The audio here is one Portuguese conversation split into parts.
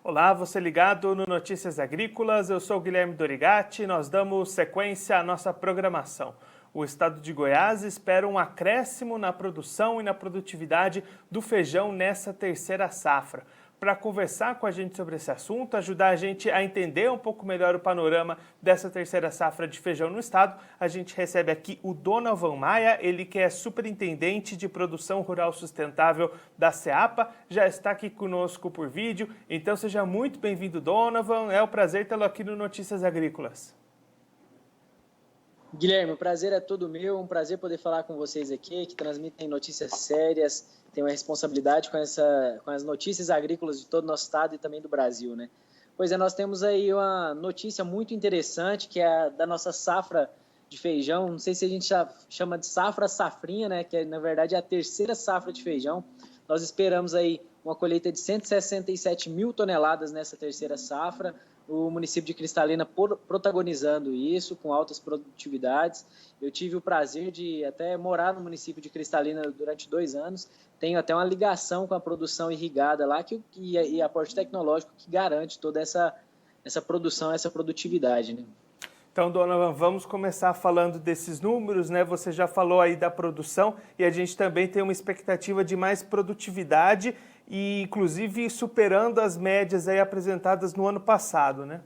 Olá, você ligado no Notícias Agrícolas, eu sou o Guilherme Dorigatti, nós damos sequência à nossa programação. O estado de Goiás espera um acréscimo na produção e na produtividade do feijão nessa terceira safra. Para conversar com a gente sobre esse assunto, ajudar a gente a entender um pouco melhor o panorama dessa terceira safra de feijão no estado, a gente recebe aqui o Donovan Maia, ele que é superintendente de produção rural sustentável da SEAPA, já está aqui conosco por vídeo, então seja muito bem-vindo, Donovan, é um prazer tê-lo aqui no Notícias Agrícolas. Guilherme, o prazer é todo meu, um prazer poder falar com vocês aqui, que transmitem notícias sérias, têm uma responsabilidade com as notícias agrícolas de todo o nosso estado e também do Brasil, né? Pois é, nós temos aí uma notícia muito interessante, que é a da nossa safra de feijão, não sei se a gente chama de safrinha, né? Que na verdade é a terceira safra de feijão. Nós esperamos aí uma colheita de 167 mil toneladas nessa terceira safra, o município de Cristalina protagonizando isso, com altas produtividades. Eu tive o prazer de até morar no município de Cristalina durante 2 anos, tenho até uma ligação com a produção irrigada lá e aporte tecnológico que garante toda essa produção, essa produtividade, né? Então, Donovan, vamos começar falando desses números, né? Você já falou aí da produção e a gente também tem uma expectativa de mais produtividade e, inclusive, superando as médias aí apresentadas no ano passado, né?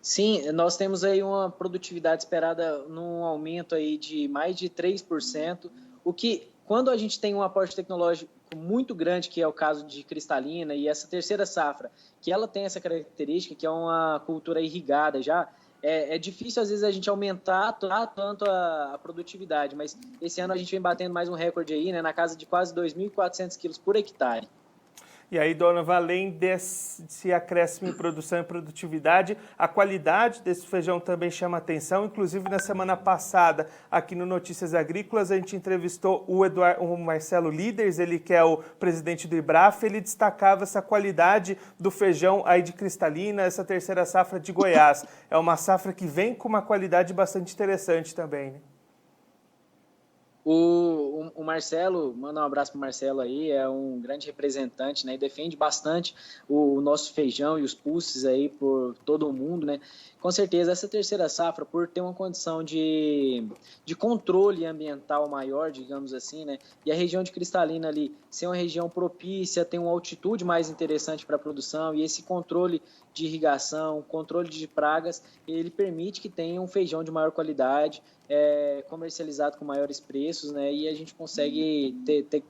Sim, nós temos aí uma produtividade esperada num aumento aí de mais de 3%, o que, quando a gente tem um aporte tecnológico muito grande, que é o caso de Cristalina, e essa terceira safra, que ela tem essa característica, que é uma cultura irrigada já, é difícil às vezes a gente aumentar tanto a produtividade, mas esse ano a gente vem batendo mais um recorde aí, né, na casa de quase 2.400 quilos por hectare. E aí, Donovan, além desse acréscimo em produção e produtividade, a qualidade desse feijão também chama atenção. Inclusive, na semana passada, aqui no Notícias Agrícolas, a gente entrevistou o Marcelo Líderes, ele que é o presidente do IBRAF, ele destacava essa qualidade do feijão aí de Cristalina, essa terceira safra de Goiás. É uma safra que vem com uma qualidade bastante interessante também, né? O Marcelo, manda um abraço para o Marcelo aí, é um grande representante, né, e defende bastante o nosso feijão e os pulses aí por todo o mundo, né. Com certeza, essa terceira safra, por ter uma condição de controle ambiental maior, digamos assim, né, e a região de Cristalina ali ser uma região propícia, tem uma altitude mais interessante para a produção, e esse controle de irrigação, controle de pragas, ele permite que tenha um feijão de maior qualidade, comercializado com maiores preços, né? E a gente consegue ter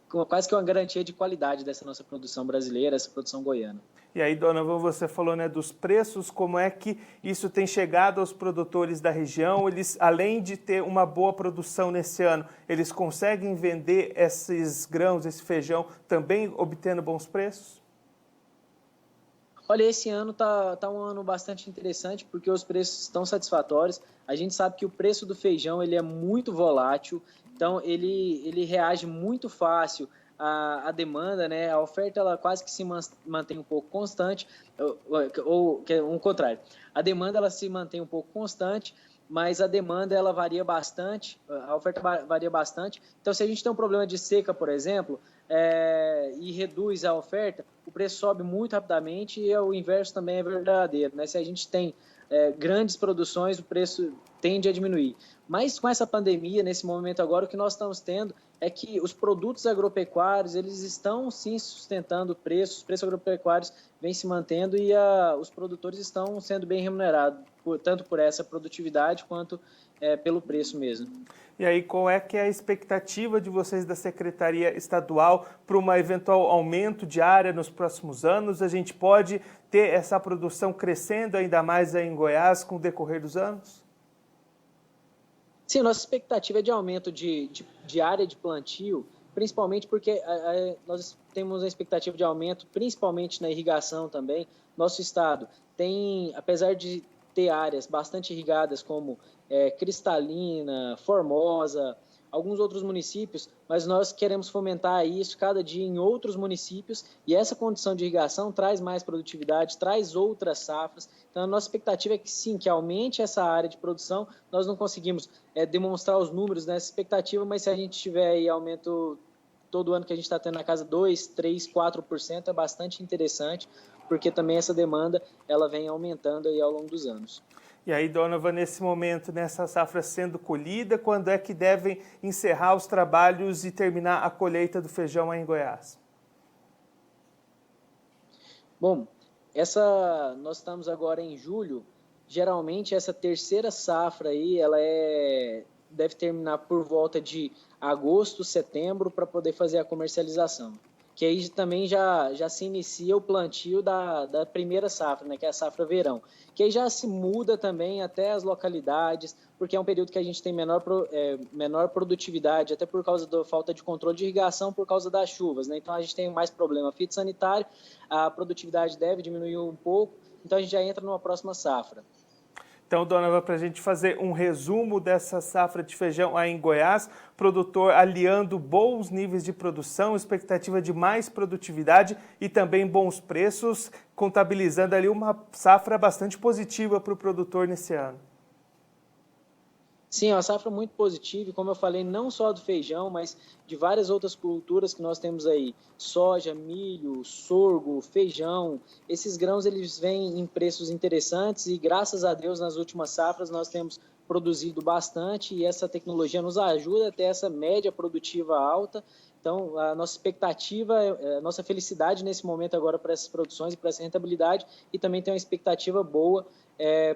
quase que uma garantia de qualidade dessa nossa produção brasileira, essa produção goiana. E aí, Donovan, você falou, né, dos preços, como é que isso tem chegado aos produtores da região? Eles, além de ter uma boa produção nesse ano, eles conseguem vender esses grãos, esse feijão, também obtendo bons preços? Olha, esse ano tá um ano bastante interessante porque os preços estão satisfatórios. A gente sabe que o preço do feijão ele é muito volátil, então ele reage muito fácil à demanda, né? A oferta ela quase que se mantém um pouco constante, ou que é um contrário. A demanda ela se mantém um pouco constante, mas a demanda ela varia bastante, a oferta varia bastante. Então, se a gente tem um problema de seca, por exemplo, e reduz a oferta, o preço sobe muito rapidamente e o inverso também é verdadeiro, né? Se a gente tem grandes produções, o preço tende a diminuir. Mas com essa pandemia, nesse momento agora, o que nós estamos tendo é que os produtos agropecuários, eles estão sim sustentando o preço, os preços agropecuários vêm se mantendo e os produtores estão sendo bem remunerados, tanto por essa produtividade quanto pelo preço mesmo. E aí, qual é que é a expectativa de vocês da Secretaria Estadual para um eventual aumento de área nos próximos anos? A gente pode ter essa produção crescendo ainda mais aí em Goiás com o decorrer dos anos? Sim, nossa expectativa é de aumento de área de plantio, principalmente porque nós temos a expectativa de aumento, principalmente na irrigação também. Nosso estado tem, apesar de ter áreas bastante irrigadas como Cristalina, Formosa, alguns outros municípios, mas nós queremos fomentar isso cada dia em outros municípios e essa condição de irrigação traz mais produtividade, traz outras safras. Então, a nossa expectativa é que sim, que aumente essa área de produção. Nós não conseguimos demonstrar os números nessa expectativa, mas se a gente tiver aí aumento todo ano que a gente está tendo na casa 2, 3, 4%, é bastante interessante, porque também essa demanda ela vem aumentando aí ao longo dos anos. E aí, Donovan, nesse momento, nessa safra sendo colhida, quando é que devem encerrar os trabalhos e terminar a colheita do feijão aí em Goiás? Bom, nós estamos agora em julho. Geralmente essa terceira safra aí, deve terminar por volta de agosto, setembro, para poder fazer a comercialização. Que aí também já se inicia o plantio da primeira safra, né, que é a safra verão. Que aí já se muda também até as localidades, porque é um período que a gente tem menor produtividade, até por causa da falta de controle de irrigação, por causa das chuvas, né? Então a gente tem mais problema fitossanitário, a produtividade deve diminuir um pouco, então a gente já entra numa próxima safra. Então, Donovan, para a gente fazer um resumo dessa safra de feijão aí em Goiás, produtor aliando bons níveis de produção, expectativa de mais produtividade e também bons preços, contabilizando ali uma safra bastante positiva para o produtor nesse ano. Sim, é uma safra muito positiva, e como eu falei, não só do feijão, mas de várias outras culturas que nós temos aí, soja, milho, sorgo, feijão. Esses grãos eles vêm em preços interessantes e graças a Deus nas últimas safras nós temos produzido bastante e essa tecnologia nos ajuda a ter essa média produtiva alta. Então, a nossa expectativa, a nossa felicidade nesse momento agora para essas produções e para essa rentabilidade, e também tem uma expectativa boa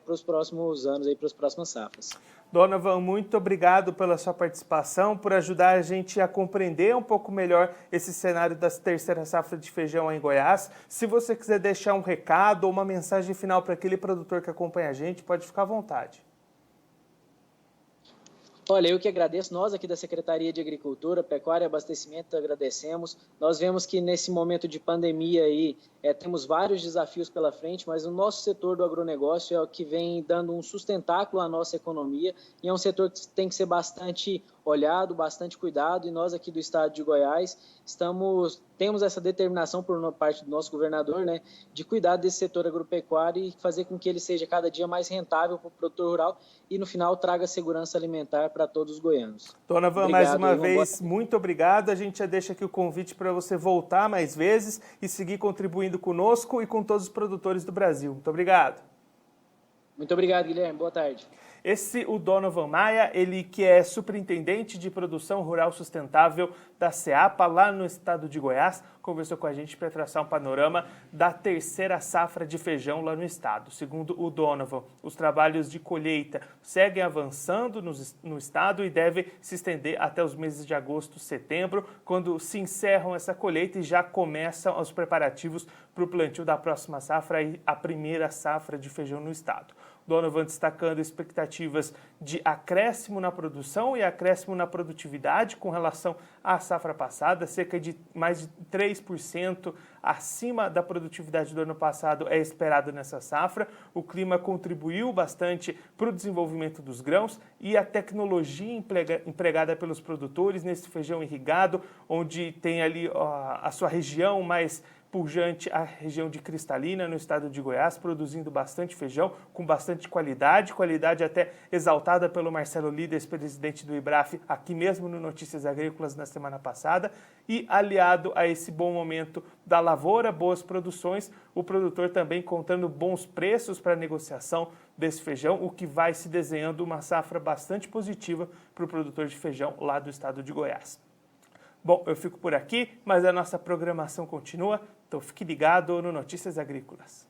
para os próximos anos, para as próximas safras. Donovan, muito obrigado pela sua participação, por ajudar a gente a compreender um pouco melhor esse cenário da terceira safra de feijão em Goiás. Se você quiser deixar um recado ou uma mensagem final para aquele produtor que acompanha a gente, pode ficar à vontade. Olha, eu que agradeço, nós aqui da Secretaria de Agricultura, Pecuária e Abastecimento agradecemos. Nós vemos que nesse momento de pandemia aí, temos vários desafios pela frente, mas o nosso setor do agronegócio é o que vem dando um sustentáculo à nossa economia e é um setor que tem que ser bastante olhado, bastante cuidado, e nós aqui do estado de Goiás temos essa determinação por parte do nosso governador, né, de cuidar desse setor agropecuário e fazer com que ele seja cada dia mais rentável para o produtor rural e no final traga segurança alimentar para todos os goianos. Donovan, mais uma vez, muito obrigado. A gente já deixa aqui o convite para você voltar mais vezes e seguir contribuindo conosco e com todos os produtores do Brasil. Muito obrigado. Muito obrigado, Guilherme. Boa tarde. O Donovan Maia, ele que é superintendente de produção rural sustentável da SEAPA, lá no estado de Goiás, conversou com a gente para traçar um panorama da terceira safra de feijão lá no estado. Segundo o Donovan, os trabalhos de colheita seguem avançando no estado e devem se estender até os meses de agosto e setembro, quando se encerram essa colheita e já começam os preparativos para o plantio da próxima safra e a primeira safra de feijão no estado. Donovan destacando expectativas de acréscimo na produção e acréscimo na produtividade com relação à safra passada, cerca de mais de 3% acima da produtividade do ano passado é esperado nessa safra. O clima contribuiu bastante para o desenvolvimento dos grãos e a tecnologia empregada pelos produtores nesse feijão irrigado, onde tem ali a sua região mais pujante, a região de Cristalina, no estado de Goiás, produzindo bastante feijão, com bastante qualidade até exaltada pelo Marcelo Líderes, presidente do IBRAF, aqui mesmo no Notícias Agrícolas na semana passada, e aliado a esse bom momento da lavoura, boas produções, o produtor também contando bons preços para a negociação desse feijão, o que vai se desenhando uma safra bastante positiva para o produtor de feijão lá do estado de Goiás. Bom, eu fico por aqui, mas a nossa programação continua, então fique ligado no Notícias Agrícolas.